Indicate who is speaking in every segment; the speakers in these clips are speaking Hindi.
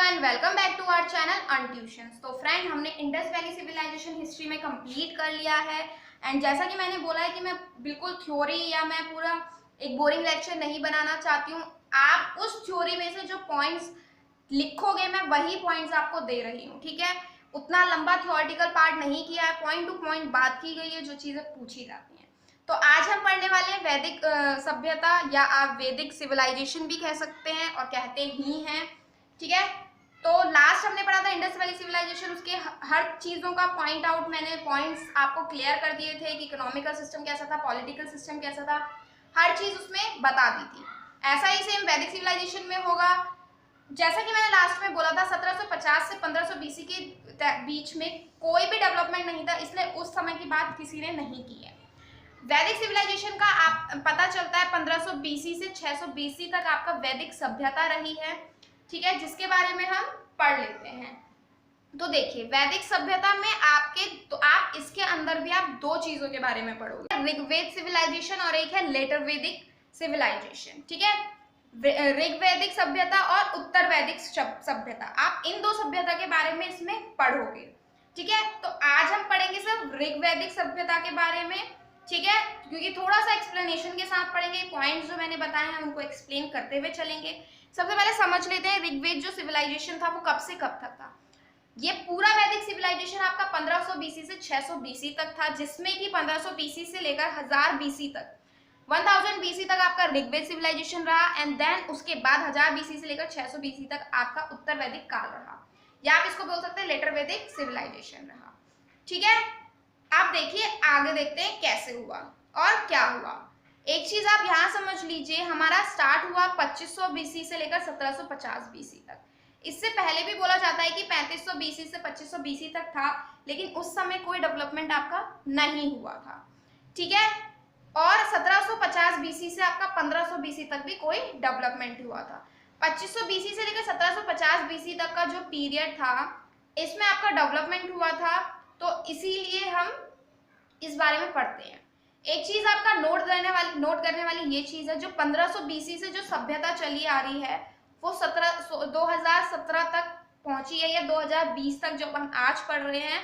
Speaker 1: Everyone, welcome back to our channel un tuitions. तो फ्रेंड, हमने इंडस वैली सिविलाइजेशन हिस्ट्री में कंप्लीट कर लिया है। एंड जैसा कि मैंने बोला है कि मैं बिल्कुल थ्योरी या मैं पूरा एक बोरिंग लेक्चर नहीं बनाना चाहती हूँ। आप उस थ्योरी में से जो पॉइंट्स लिखोगे मैं वही पॉइंट्स आपको दे रही हूँ, ठीक है। उतना लंबा थ्योरेटिकल पार्ट नहीं किया है, पॉइंट टू पॉइंट बात की गई है जो चीजें पूछी जाती हैं। तो आज हम पढ़ने वाले हैं वैदिक सभ्यता, या आप वैदिक सिविलाइजेशन भी कह सकते हैं और कहते ही हैं, ठीक है। तो लास्ट हमने पढ़ा था इंडस वैली सिविलाइजेशन, उसके हर चीजों का पॉइंट आउट, मैंने पॉइंट्स आपको क्लियर कर दिए थे कि इकोनॉमिकल सिस्टम कैसा था, पॉलिटिकल सिस्टम कैसा था, हर चीज उसमें बता दी थी। ऐसा ही सेम वैदिक सिविलाइजेशन में होगा। जैसा कि मैंने लास्ट में बोला था, 1750 से 1500 बीसी के बीच में कोई भी डेवलपमेंट नहीं था, इसलिए उस समय की बात किसी ने नहीं की है। वैदिक सिविलाइजेशन का आप पता चलता है 1500 बीसी से 600 बीसी तक आपका वैदिक सभ्यता रही है, ठीक है, जिसके बारे में हम पढ़ लेते हैं। तो देखिए, वैदिक सभ्यता में तो आप इसके अंदर भी आप दो चीजों के बारे में पढ़ोगे, ऋग्वेद सिविलाइजेशन और एक है लेटर वैदिक सिविलाइजेशन, ठीक है। ऋग्वैदिक सभ्यता और उत्तर वैदिक सभ्यता, आप इन दो सभ्यता के बारे में इसमें पढ़ोगे, ठीक है। तो आज हम पढ़ेंगे सिर्फ ऋग्वैदिक सभ्यता के बारे में, ठीक है, क्योंकि थोड़ा सा एक्सप्लेनेशन के साथ पढ़ेंगे। पॉइंट्स जो मैंने बताए हैं उनको एक्सप्लेन करते हुए चलेंगे। सबसे पहले समझ लेते हैं ऋग्वेद जो सिविलाइजेशन था वो कब से कब तक था। ये पूरा वैदिक सिविलाइजेशन आपका 1500 बीसी से 600 बीसी तक था, जिसमें कि 1500 बीसी से लेकर 1000 बीसी तक, 1000 बीसी तक आपका ऋग्वेद सिविलाइजेशन रहा। एंड देन उसके बाद 1000 बीसी से लेकर 600 बीसी तक आपका उत्तर वैदिक काल रहा, या आप इसको बोल सकते हैं लेटर वैदिक सिविलाइजेशन रहा, ठीक है। आप देखिए, आगे देखते हैं कैसे हुआ और क्या हुआ। एक चीज आप यहाँ समझ लीजिए, हमारा स्टार्ट हुआ 2500 बीसी से लेकर 1750 बीसी तक। इससे पहले भी बोला जाता है कि 3500 बीसी से 2500 बीसी तक था, लेकिन उस समय कोई डेवलपमेंट आपका नहीं हुआ था, ठीक है। और 1750 बीसी से आपका 1500 बीसी तक भी कोई डेवलपमेंट हुआ था। 2500 बीसी से लेकर 1750 बीसी तक का जो पीरियड था, इसमें आपका डेवलपमेंट हुआ था। तो इसीलिए हम इस बारे में पढ़ते हैं। एक चीज आपका नोट करने वाली ये चीज है, जो 1500 बीसी से जो सभ्यता चली आ रही है वो 2017 तक पहुंची है, या 2020 तक जो हम आज पढ़ रहे हैं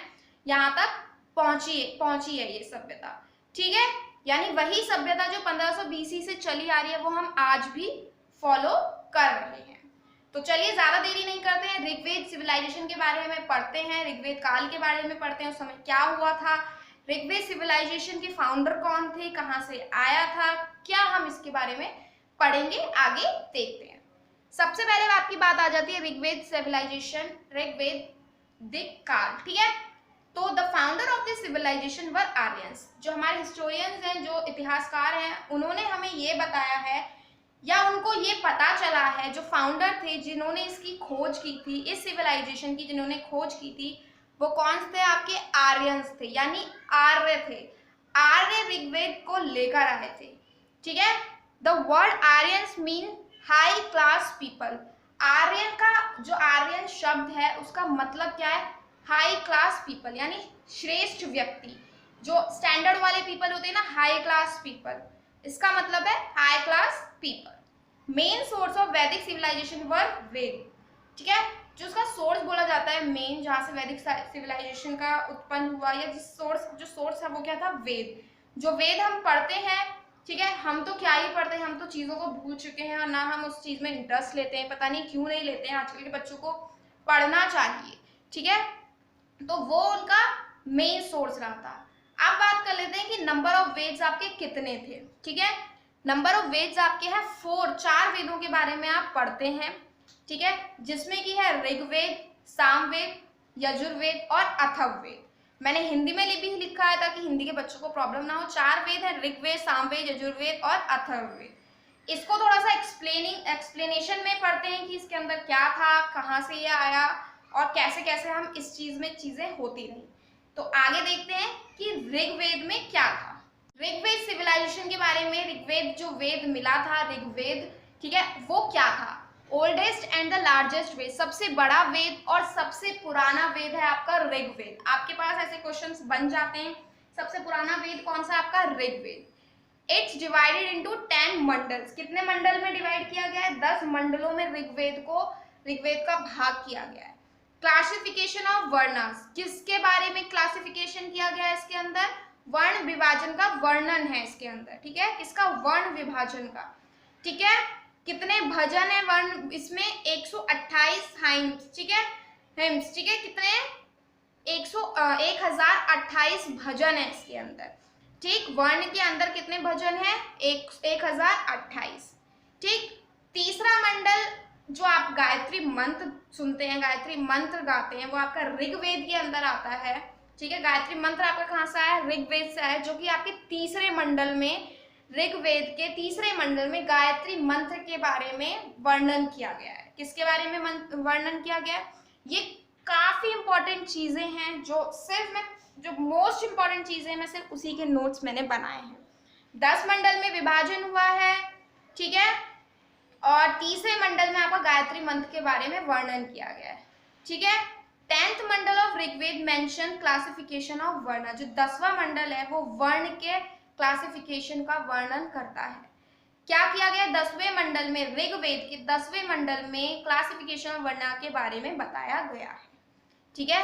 Speaker 1: यहाँ तक पहुंची है ये सभ्यता, ठीक है। यानी वही सभ्यता जो 1500 बीसी से चली आ रही है वो हम आज भी फॉलो कर रहे हैं। तो चलिए ज्यादा देरी नहीं करते हैं, ऋग्वेद सिविलाइजेशन के बारे में पढ़ते हैं, ऋग्वेद काल के बारे में पढ़ते हैं, उस समय क्या हुआ था, ऋग्वेद सिविलाइजेशन के फाउंडर कौन थे, कहाँ से आया था, क्या हम इसके बारे में पढ़ेंगे, आगे देखते हैं। सबसे पहले आपकी बात आ जाती है ऋग्वेद सिविलाइजेशन, ऋग्वेदिक काल, ठीक है। तो the founder of this civilisation were Aryans. जो हमारे हिस्टोरियंस हैं, जो इतिहासकार हैं, उन्होंने हमें ये बताया है, या उनको ये पता चला है, जो फाउंडर थे जिन्होंने इसकी खोज की थी, इस सिविलाइजेशन की जिन्होंने खोज की थी, वो कौन थे, आपके आर्यंस थे, यानी आर्य थे। आर्य ऋग्वेद को लेकर आए थे, ठीक है। The word Aryans mean high class people. Aryan का जो आर्यन शब्द है उसका मतलब क्या है, हाई क्लास पीपल, यानी श्रेष्ठ व्यक्ति। जो स्टैंडर्ड वाले पीपल होते हैं ना, हाई क्लास पीपल, इसका मतलब है high class people. Main source of वैदिक सिविलाइजेशन वर वेद, ठीक है। जो उसका सोर्स बोला जाता है मेन, जहां से वैदिक सिविलाइजेशन का उत्पन्न हुआ, या जो सोर्स है वो क्या था, वेद। जो वेद हम पढ़ते हैं, ठीक है, हम तो क्या ही पढ़ते हैं, हम तो चीजों को भूल चुके हैं, और ना हम उस चीज में इंटरेस्ट लेते हैं, पता नहीं क्यों नहीं लेते हैं। आजकल के बच्चों को पढ़ना चाहिए, ठीक है। तो वो उनका मेन सोर्स रहा था। अब बात कर लेते हैं कि नंबर ऑफ वेद्स आपके कितने थे, ठीक है। नंबर ऑफ वेद्स आपके हैं 4, 4 वेदों के बारे में आप पढ़ते हैं, ठीक है, जिसमें की है ऋग्वेद, सामवेद, यजुर्वेद और अथर्ववेद। मैंने हिंदी में भी लिखा है ताकि हिंदी के बच्चों को प्रॉब्लम ना हो। 4 वेद है, ऋग्वेद, सामवेद, यजुर्वेद और अथर्ववेद। इसको थोड़ा सा एक्सप्लेनेशन में पढ़ते हैं कि इसके अंदर क्या था, कहाँ से ये आया, और कैसे कैसे हम इस चीज में चीजें होती रही। तो आगे देखते हैं कि ऋग्वेद में क्या था। ऋग्वेद सिविलाइजेशन के बारे में, ऋग्वेद जो वेद मिला था, ऋग्वेद, ठीक है, वो क्या था। ओल्डेस्ट एंड द लार्जेस्ट वेद, सबसे बड़ा वेद और सबसे पुराना वेद है आपका ऋग्वेद। आपके पास ऐसे क्वेश्चंस बन जाते हैं। सबसे पुराना वेद कौन सा, आपका Rigveda. It's divided into 10 mandals. कितने मंडल में डिवाइड किया गया है, 10 मंडलों में ऋग्वेद को ऋग्वेद का भाग किया गया है। क्लासिफिकेशन ऑफ वर्णास, किसके बारे में क्लासिफिकेशन किया गया है इसके अंदर? वर्ण विभाजन का वर्णन है इसके अंदर, ठीक है, किसका? वर्ण विभाजन का, ठीक है। कितने भजन है वर्ण इसमें? 128 हाइम्स, ठीक है, हिम्स, ठीक है, कितने? 1028 भजन है इसके अंदर, ठीक। वर्ण के अंदर कितने भजन है? 1028, ठीक। तीसरा मंडल जो आप गायत्री मंत्र सुनते हैं, गायत्री मंत्र गाते हैं, वो आपका ऋग्वेद के अंदर आता है, ठीक है। गायत्री मंत्र आपका कहाँ से आया? ऋग्वेद से आया, जो कि आपके तीसरे मंडल में, ऋग्वेद के तीसरे मंडल में गायत्री मंत्र के बारे में वर्णन किया गया है। किसके बारे में वर्णन किया गया है? ये काफी इंपॉर्टेंट चीजें हैं जो सिर्फ मैं, जो मोस्ट इंपॉर्टेंट चीजें मैं सिर्फ उसी के नोट्स मैंने बनाए हैं। 10 मंडल में विभाजन हुआ है, ठीक है, और तीसरे मंडल में आपका गायत्री मंत्र के बारे में वर्णन किया गया है, ठीक है। 10th mandal of Rigveda mention classification of varna, जो 10वां मंडल है वो वर्ण के क्लासिफिकेशन का वर्णन करता है। क्या किया गया? 10वें मंडल में, ऋग्वेद के 10वें मंडल में क्लासिफिकेशन ऑफ वर्ण के बारे में बताया गया है, ठीक है।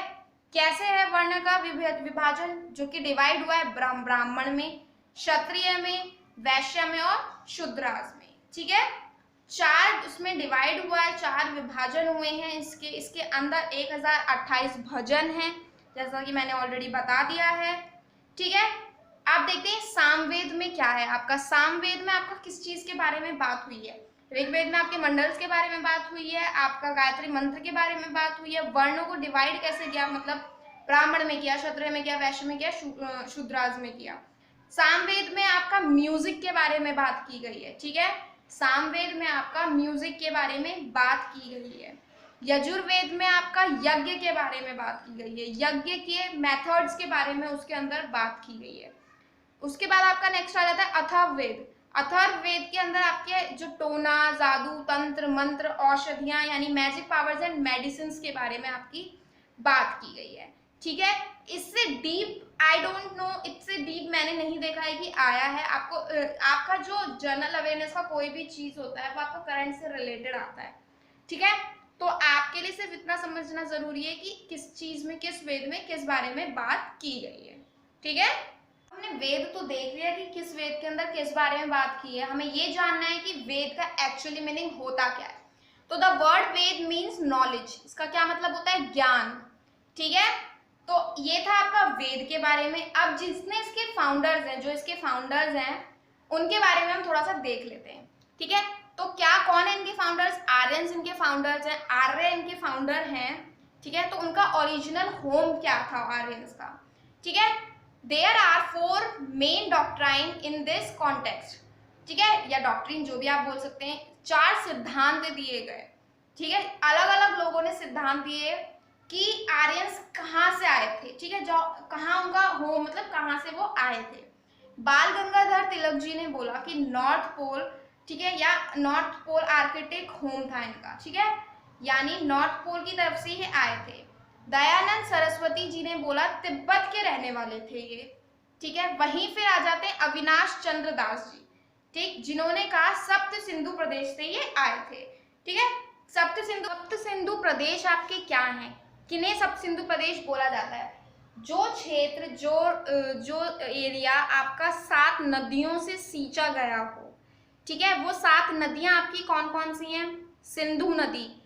Speaker 1: कैसे है वर्ण का विभाजन? जो कि डिवाइड हुआ है ब्राह्मण में, क्षत्रिय में, वैश्य में और शूद्रास में, ठीक है। 4 उसमें डिवाइड हुआ है, 4 विभाजन हुए हैं इसके अंदर 1028 भजन हैं, जैसा कि मैंने ऑलरेडी बता दिया है, ठीक है। आप देखते हैं सामवेद में क्या है आपका। सामवेद में आपका किस चीज के बारे में बात हुई है? ऋग्वेद में आपके मंडल्स के बारे में बात हुई है, आपका गायत्री मंत्र के बारे में बात हुई है, वर्णों को डिवाइड कैसे किया, मतलब ब्राह्मण में किया, क्षत्रिय में किया, वैश्य में किया, शूद्रास में किया। सामवेद में आपका म्यूजिक के बारे में बात की गई है, ठीक है। सामवेद में आपका म्यूजिक के बारे में बात की गई है। यजुर्वेद में आपका यज्ञ के बारे में बात की गई है, यज्ञ के मेथड्स के बारे में उसके अंदर बात की गई है। उसके बाद आपका नेक्स्ट आ जाता है अथर्ववेद। अथर्ववेद के अंदर आपके जो टोना, जादू, तंत्र, मंत्र, औषधियां यानी मैजिक पावर्स एंड मेडिसिन के बारे में आपकी बात की गई है, ठीक है। इससे डीप आई डोंट नो, इससे डीप मैंने नहीं देखा है कि आया है। आपको आपका जो जनरल अवेयरनेस का कोई भी चीज होता है वो आपका करंट से रिलेटेड आता है, ठीक है। तो आपके लिए सिर्फ इतना समझना जरूरी है कि किस चीज में, किस वेद में किस बारे में बात की गई है, ठीक है। हमने वेद तो देख लिया कि किस वेद के अंदर किस बारे में बात की है, हमें ये जानना है कि वेद का एक्चुअली मीनिंग होता क्या है। तो the word Veda means knowledge, इसका क्या मतलब होता है? ज्ञान, ठीक है। तो ये था आपका वेद के बारे में। अब जिसने इसके फाउंडर्स हैं, जो इसके फाउंडर्स हैं, उनके बारे में हम थोड़ा सा देख लेते हैं, ठीक है। तो क्या, कौन है इनके फाउंडर्स? आर्यंस इनके फाउंडर्स हैं, आर्य इनके फाउंडर हैं, ठीक है। तो उनका ओरिजिनल होम क्या था आर्यंस का, ठीक है। There are 4 main doctrine in this context, ठीक है, या डॉक्ट्रिन जो भी आप बोल सकते हैं। 4 सिद्धांत दिए गए, ठीक है। अलग अलग लोगों ने सिद्धांत दिए कि आर्यंस कहाँ से आए थे, ठीक है, जो कहाँ उनका होम, मतलब कहाँ से वो आए थे। बाल गंगाधर तिलक जी ने बोला कि नॉर्थ पोल, ठीक है, या नॉर्थ पोल आर्किटेक्ट होम था इनका, ठीक है, यानी नॉर्थ पोल की तरफ से ही आए थे। दयानंद सरस्वती जी ने बोला तिब्बत के रहने वाले थे ये, ठीक है। वहीं फिर आ जाते हैं अविनाश चंद्र दास जी, ठीक, जिन्होंने कहा सप्त सिंधु प्रदेश से ये आए थे, ठीक है। सप्त सिंधु प्रदेश आपके क्या हैं? किन्हें सप्त सिंधु प्रदेश बोला जाता है? जो क्षेत्र, जो एरिया आपका 7 नदियों से सींचा गया हो, ठीक है। वो 7 नदियां आपकी कौन कौन सी हैं? सिंधु नदी,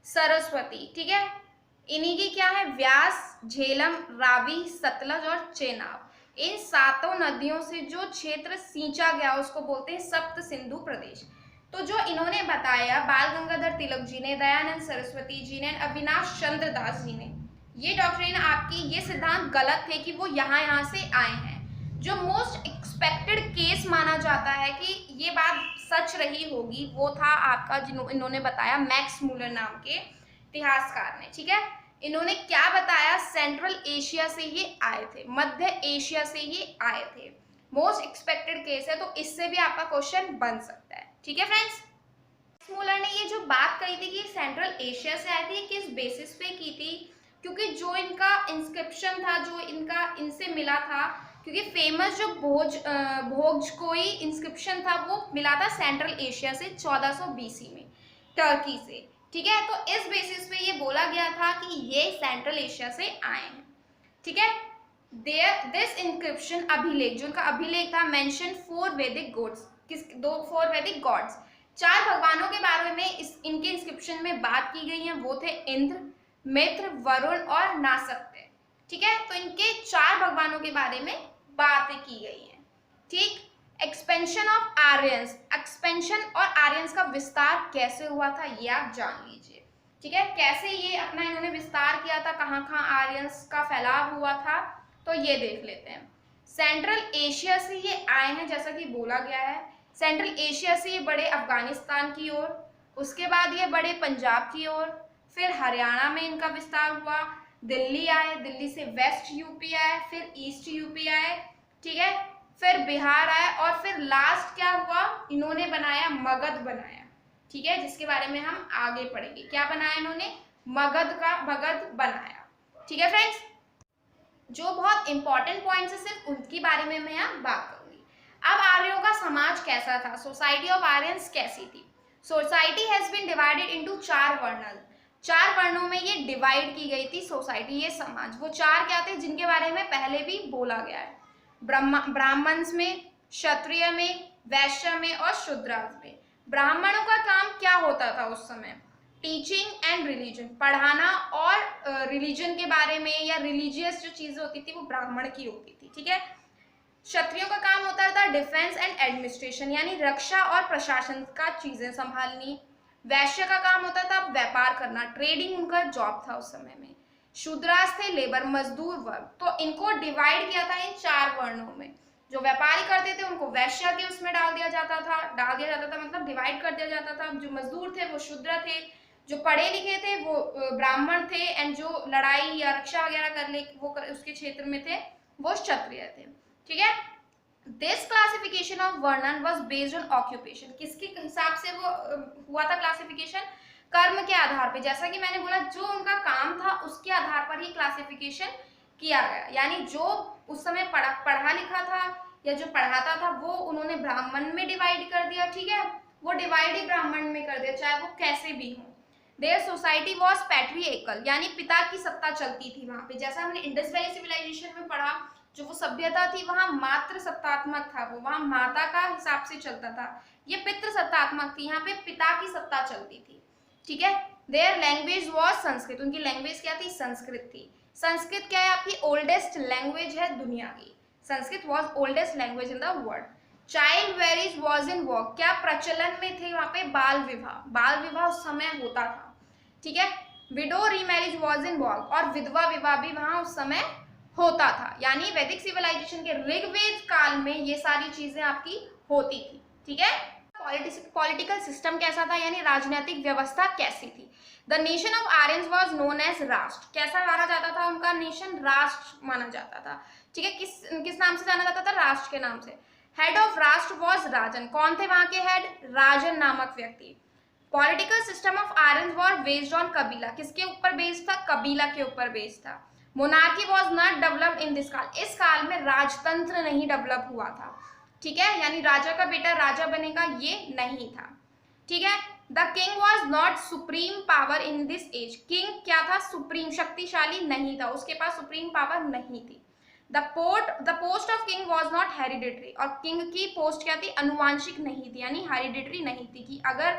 Speaker 1: सरस्वती, ठीक है, इन्हीं की क्या है? व्यास, झेलम, रावी, सतलज और चेनाब। इन 7 नदियों से जो क्षेत्र सींचा गया उसको बोलते हैं सप्त सिंधु प्रदेश। तो जो इन्होंने बताया, बाल गंगाधर तिलक जी ने, दयानंद सरस्वती जी ने, अविनाश चंद्र दास जी ने, ये डॉक्ट्रिन आपकी, ये सिद्धांत गलत थे कि वो यहाँ से आए हैं। जो मोस्ट एक्सपेक्टेड केस माना जाता है कि ये बात सच रही होगी, वो था आपका, इन्होंने बताया मैक्स मूलर नाम के इतिहासकार ने, ठीक है। इन्होंने क्या बताया? सेंट्रल एशिया से ये आए थे, मध्य एशिया से ये आए थे। मोस्ट एक्सपेक्टेड केस है, तो इससे भी आपका क्वेश्चन बन सकता है, ठीक है फ्रेंड्स। मूलर ने ये जो बात कही थी कि सेंट्रल एशिया से आए थे, किस बेसिस पे की थी? क्योंकि जो इनका इंस्क्रिप्शन था, जो इनका इनसे मिला था, क्योंकि फेमस जो भोजकोई इंस्क्रिप्शन था वो मिला था सेंट्रल एशिया से 1400 BC में, टर्की से, ठीक है, तो इस बेसिस पे ये बोला गया था कि ये सेंट्रल एशिया से आए हैं। ठीक है, दिस इंस्क्रिप्शन अभिलेख, जो उनका अभिलेख था, मेंशन 4 वैदिक गॉड्स, 4 वैदिक गॉड्स, 4 भगवानों के बारे में इनके इंस्क्रिप्शन में बात की गई है। वो थे इंद्र, मित्र, वरुण और नासत्य। ठीक है, तो इनके 4 भगवानों के बारे में बातें की गई है। ठीक, एक्सपेंशन ऑफ आर्यंस, एक्सपेंशन और आर्यंस का विस्तार कैसे हुआ था ये आप जान लीजिए। ठीक है, कैसे ये अपना इन्होंने विस्तार किया था, कहाँ कहाँ आर्यंस का फैलाव हुआ था, तो ये देख लेते हैं। सेंट्रल एशिया से ये आए हैं, जैसा कि बोला गया है। सेंट्रल एशिया से ये बढ़े अफगानिस्तान की ओर, उसके बाद ये बढ़े पंजाब की ओर, फिर हरियाणा में इनका विस्तार हुआ, दिल्ली आए, दिल्ली से वेस्ट यूपी आए, फिर ईस्ट यूपी आए। ठीक है, फिर बिहार आया, और फिर लास्ट क्या हुआ, इन्होंने बनाया मगध बनाया। ठीक है, जिसके बारे में हम आगे पढ़ेंगे। क्या बनाया इन्होंने, मगध बनाया। ठीक है फ्रेंड्स, जो बहुत इंपॉर्टेंट पॉइंट्स है सिर्फ उनके बारे में मैं यहाँ बात करूंगी। अब आर्यों का समाज कैसा था, सोसाइटी ऑफ आर्यंस कैसी थी। Society has been divided into 4 varna, 4 वर्णों में ये डिवाइड की गई थी सोसाइटी, ये समाज। वो 4 क्या थे जिनके बारे में पहले भी बोला गया है, ब्राह्मण्स में, क्षत्रिय में, वैश्य में और शूद्रास में। ब्राह्मणों का काम क्या होता था उस समय, टीचिंग एंड रिलीजन, पढ़ाना, और रिलीजन के बारे में या रिलीजियस जो चीजें होती थी वो ब्राह्मण की होती थी। ठीक है, क्षत्रियों का काम होता था डिफेंस एंड एडमिनिस्ट्रेशन, यानी रक्षा और प्रशासन का चीजें संभालनी। वैश्य का काम होता था व्यापार करना, ट्रेडिंग उनका जॉब था उस समय में। शूद्रास थे लेबर, मजदूर वर्ग। तो इनको डिवाइड किया था इन 4 वर्णों में। जो व्यापारी करते थे उनको वैश्य के उसमें डाल दिया जाता था मतलब डिवाइड कर दिया जाता था। जो मजदूर थे वो शूद्र थे, जो पढ़े लिखे थे वो ब्राह्मण थे, एंड जो लड़ाई या रक्षा वगैरह कर ले वो उसके क्षेत्र में थे वो क्षत्रिय थे। ठीक है, दिस क्लासिफिकेशन ऑफ वर्णन वाज बेस्ड ऑन ऑक्यूपेशन, किसके हिसाब से वो हुआ था क्लासिफिकेशन, कर्म के आधार पे। जैसा कि मैंने बोला, जो उनका काम था उसके आधार पर ही क्लासिफिकेशन किया गया, यानी जो उस समय पढ़ा लिखा था या जो पढ़ाता था वो उन्होंने ब्राह्मण में डिवाइड कर दिया। ठीक है, वो डिवाइड ही ब्राह्मण में कर दिया, चाहे वो कैसे भी हो। देयर सोसाइटी वॉज पैट्रिएकल, यानी पिता की सत्ता चलती थी वहां पे। जैसा हमने इंडस वैली सिविलाइजेशन में पढ़ा, जो वो सभ्यता थी वहां मात्र सत्तात्मक था, वो वहां माता का हिसाब से चलता था। ये पितृ सत्तात्मक थी, यहाँ पे पिता की सत्ता चलती थी। ठीक है, देयर लैंग्वेज वॉज संस्कृत, उनकी लैंग्वेज क्या थी, संस्कृत थी। संस्कृत क्या है, आपकी ओल्डेस्ट लैंग्वेज है दुनिया की। Sanskrit was oldest language in the world. Child marriage was in walk, क्या प्रचलन में थे वहां पे, बाल विवाह, बाल विवाह उस समय होता था। ठीक है, window remarriage was in walk, और विधवा विवाह भी वहां उस समय होता था। यानी वैदिक सिविलाइजेशन के ऋग्वेद काल में ये सारी चीजें आपकी होती थी। ठीक है, पॉलिटिकल सिस्टम कैसा था, यानी राजनीतिक व्यवस्था कैसी थी। The nation of Aryans was known as Rashtra, कैसा माना जाता था उनका नेशन, राष्ट्र माना जाता था। ठीक है, किस नाम से जाना जाता था, राष्ट्र के नाम से। हेड ऑफ राष्ट्र वॉज राजन, कौन थे वहां के हेड, राजन नामक व्यक्ति। Political system of Aryans was based on कबीला, किसके ऊपर बेस्ड था, कबीला के ऊपर बेस्ड था। Monarchy was not developed in this काल, इस काल में राजतंत्र नहीं डेवलप हुआ था। ठीक है, यानी राजा का बेटा राजा बनेगा ये नहीं था। ठीक है, the king was not supreme power in this age, king क्या था, सुप्रीम शक्तिशाली नहीं था, उसके पास सुप्रीम पावर नहीं थी। The post of king was not hereditary, और किंग की पोस्ट क्या थी, अनुवांशिक नहीं थी, यानी हेरिडिटरी नहीं थी कि अगर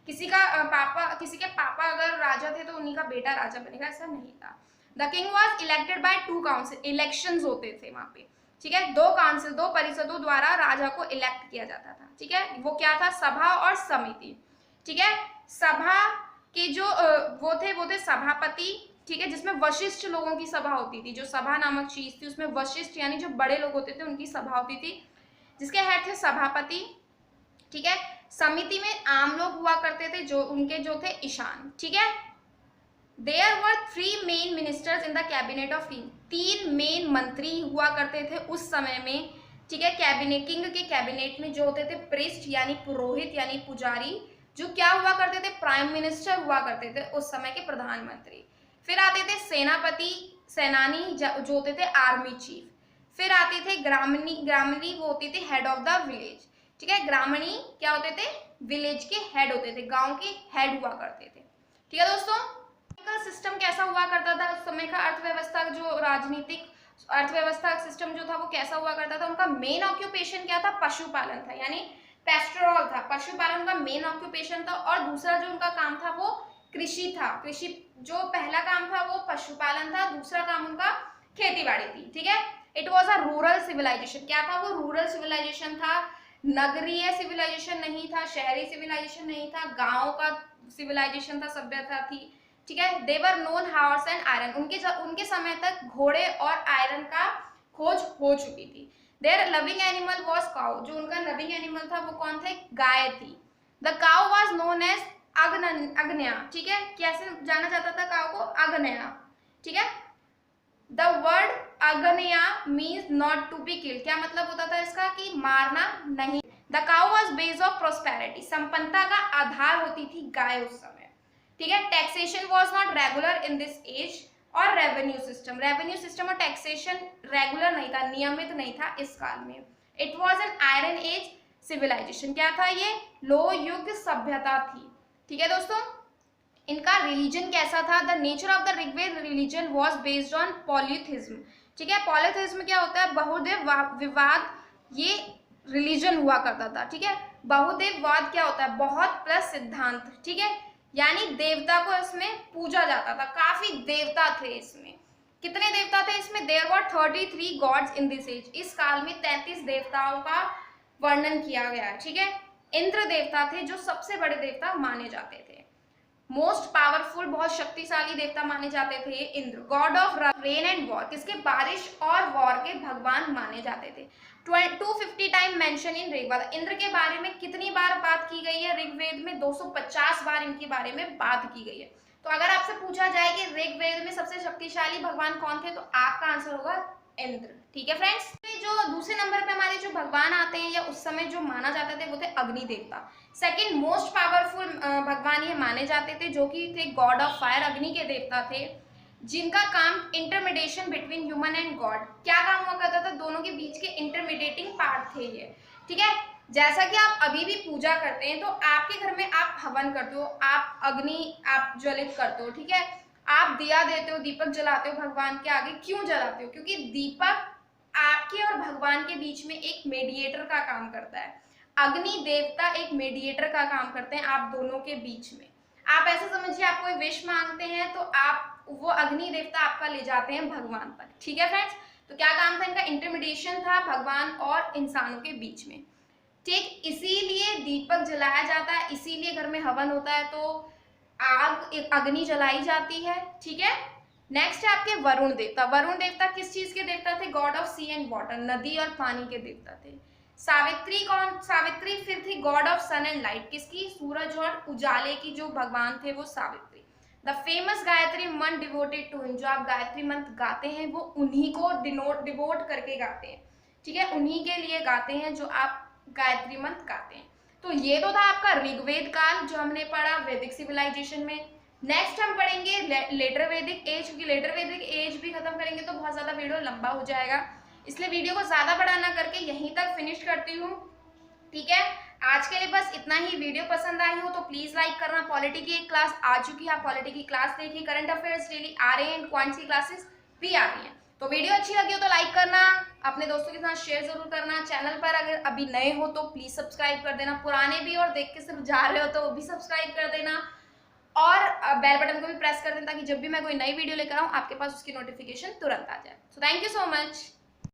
Speaker 1: किसी के पापा अगर राजा थे तो उन्हीं का बेटा राजा बनेगा, ऐसा नहीं था। The king was elected by 2 council, elections होते थे वहां पे। ठीक है, 2 काउंसिल, 2 परिषदों द्वारा राजा को इलेक्ट किया जाता था। ठीक है, वो क्या था, सभा और समिति। ठीक है, सभा के जो वो थे सभापति। ठीक है, जिसमें वशिष्ठ लोगों की सभा होती थी, जो सभा नामक चीज थी उसमें वशिष्ठ यानी जो बड़े लोग होते थे उनकी सभा होती थी, जिसके हेड थे सभापति। ठीक है, समिति में आम लोग हुआ करते थे, जो थे ईशान। ठीक है, there were 3 main ministers in the cabinet of king, 3 main मंत्री हुआ करते थे उस समय में। ठीक है, कैबिनेट, किंग के कैबिनेट में जो होते थे प्रिस्ट यानी पुरोहित यानी पुजारी, जो क्या हुआ करते थे, प्राइम मिनिस्टर हुआ करते थे उस समय के प्रधानमंत्री। फिर आते थे सेनापति, सेनानी जो होते थे आर्मी चीफ। फिर आते थे ग्रामणी वो होती थी हेड ऑफ द विलेज। ठीक है, ग्रामणी क्या होते थे, विलेज के हेड होते थे, गांव के हेड हुआ करते थे। ठीक है दोस्तों, सिस्टम कैसा हुआ करता था उस समय का, अर्थव्यवस्था जो राजनीतिक अर्थव्यवस्था सिस्टम जो था वो कैसा हुआ करता था। उनका मेन ऑक्यूपेशन क्या था, पशुपालन था, यानी पेस्टोरल था, पशुपालन उनका मेन ऑक्यूपेशन था। और दूसरा जो उनका काम था वो कृषि था। कृषि जो पहला काम था वो पशुपालन था, दूसरा काम उनका खेती बाड़ी थी। ठीक है, it was a rural civilisation. क्या था वो, रूरल सिविलाइजेशन था, नगरीय सिविलाइजेशन नहीं था, शहरी सिविलाइजेशन नहीं था, गांव का सिविलाइजेशन था, सभ्यता थी। ठीक है, देवर नोन हॉर्स एंड आयरन, उनके समय तक घोड़े और आयरन का खोज हो चुकी थी। Their loving animal was cow, जो उनका लविंग एनिमल था वो कौन थे, गाय थी। The cow was known as अग्न्या। ठीक है, कैसे जाना जाता था काउ को, अग्न्या। ठीक है, द वर्ड अग्न्या means not to be killed, क्या मतलब होता था इसका, कि मारना नहीं। The cow was base of prosperity, संपन्नता का आधार होती थी गाय उस समय। ठीक है, taxation was not regular in this age, और रेवेन्यू सिस्टम और टैक्सेशन रेगुलर नहीं था, नियमित नहीं था इस काल में। It was an iron age civilisation, क्या था ये, लो युग सभ्यता थी। ठीक है दोस्तों, इनका रिलीजन कैसा था, the nature of the Rigveda religion was based on polytheism. ठीक है, पॉलीथिज्म क्या होता है, बहुदेव विवाद, ये रिलीजन हुआ करता था। ठीक है, बहुदेववाद क्या होता है, बहुत प्लस सिद्धांत। ठीक है, यानी देवता को इसमें पूजा जाता था, काफी देवता थे इसमें। कितने देवता थे इसमें, there were 33 gods in this age, इस काल में 33 देवताओं का वर्णन किया गया है। ठीक है, इंद्र देवता थे जो सबसे बड़े देवता माने जाते थे, मोस्ट पावरफुल, बहुत शक्तिशाली देवता माने जाते थे Indra. God of rain and war, किसके, बारिश और वॉर के भगवान माने जाते थे। 250 time mention in Rigveda, Indra के बारे में कितनी बार बात की गई है ऋग्वेद में, 250 बार इनके बारे में बात की गई है। तो अगर आपसे पूछा जाए कि ऋग्वेद में सबसे शक्तिशाली भगवान कौन थे, तो आपका आंसर होगा इंद्र। ठीक है फ्रेंड्स, जो दूसरे नंबर पे हमारे जो भगवान आते हैं या उस समय जो माना जाते थे वो थे अग्नि देवता। सेकंड मोस्ट पावरफुल भगवान ये माने जाते थे, जो कि थे गॉड ऑफ फायर, अग्नि के देवता थे, जिनका काम intermediation between human and God, क्या काम हुआ करता था, दोनों के बीच के इंटरमीडिएटिंग पार्ट थे ये। ठीक है, जैसा कि आप अभी भी पूजा करते हैं तो आपके घर में आप हवन करते हो, आप अग्नि आप ज्वलित करते हो। ठीक है, आप दिया देते हो, दीपक जलाते हो भगवान के आगे, क्यों जलाते हो, क्योंकि दीपक आपके और भगवान के बीच में एक मेडिएटर का काम करता है। अग्नि देवता एक मेडिएटर का काम करते हैं आप दोनों के बीच में। आप ऐसे समझिए, आप कोई विश मांगते हैं तो आप वो अग्नि देवता आपका ले जाते हैं भगवान तक। ठीक है फ्रेंड्स, तो क्या काम था इनका, इंटरमीडिएशन था भगवान और इंसानों के बीच में। ठीक, इसीलिए दीपक जलाया जाता है, इसीलिए घर में हवन होता है, तो आग अग्नि जलाई जाती है। ठीक है, नेक्स्ट है आपके वरुण देवता। वरुण देवता किस चीज के देवता थे, god of sea and water, नदी और पानी के देवता थे। सावित्री कौन, सावित्री फिर थी god of sun and light, किसकी, सूरज और उजाले की जो भगवान थे वो सावित्री। द फेमस गायत्री मंत्र डिवोटेड टू हिम, जो आप गायत्री मंत्र गाते हैं वो उन्हीं को डिवोट करके गाते हैं। ठीक है, उन्हीं के लिए गाते हैं जो आप गायत्री मंत्र गाते हैं। तो ये तो था आपका ऋग्वेद काल जो हमने पढ़ा वैदिक सिविलाइजेशन में। नेक्स्ट हम पढ़ेंगे लेटर वैदिक एज, क्योंकि लेटर वैदिक एज भी खत्म करेंगे तो बहुत ज्यादा वीडियो लंबा हो जाएगा, इसलिए वीडियो को ज्यादा बड़ा ना करके यहीं तक फिनिश करती हूँ। ठीक है, आज के लिए बस इतना ही। वीडियो पसंद आई हो तो प्लीज लाइक करना। पॉलिटी की एक क्लास आ चुकी है, आप पॉलिटी की क्लास देखिए, करंट अफेयर्स डेली आ रहे हैं, क्वांट्स की क्लासेस भी आ रही हैं। तो वीडियो अच्छी लगी हो तो लाइक करना, अपने दोस्तों के साथ शेयर जरूर करना। चैनल पर अगर अभी नए हो तो प्लीज सब्सक्राइब कर देना, पुराने भी और देख के सिर्फ जा रहे हो तो वो भी सब्सक्राइब कर देना, और बेल बटन को भी प्रेस कर देना ताकि जब भी मैं कोई नई वीडियो लेकर आऊँ आपके पास उसकी नोटिफिकेशन तुरंत आ जाए। So thank you so much.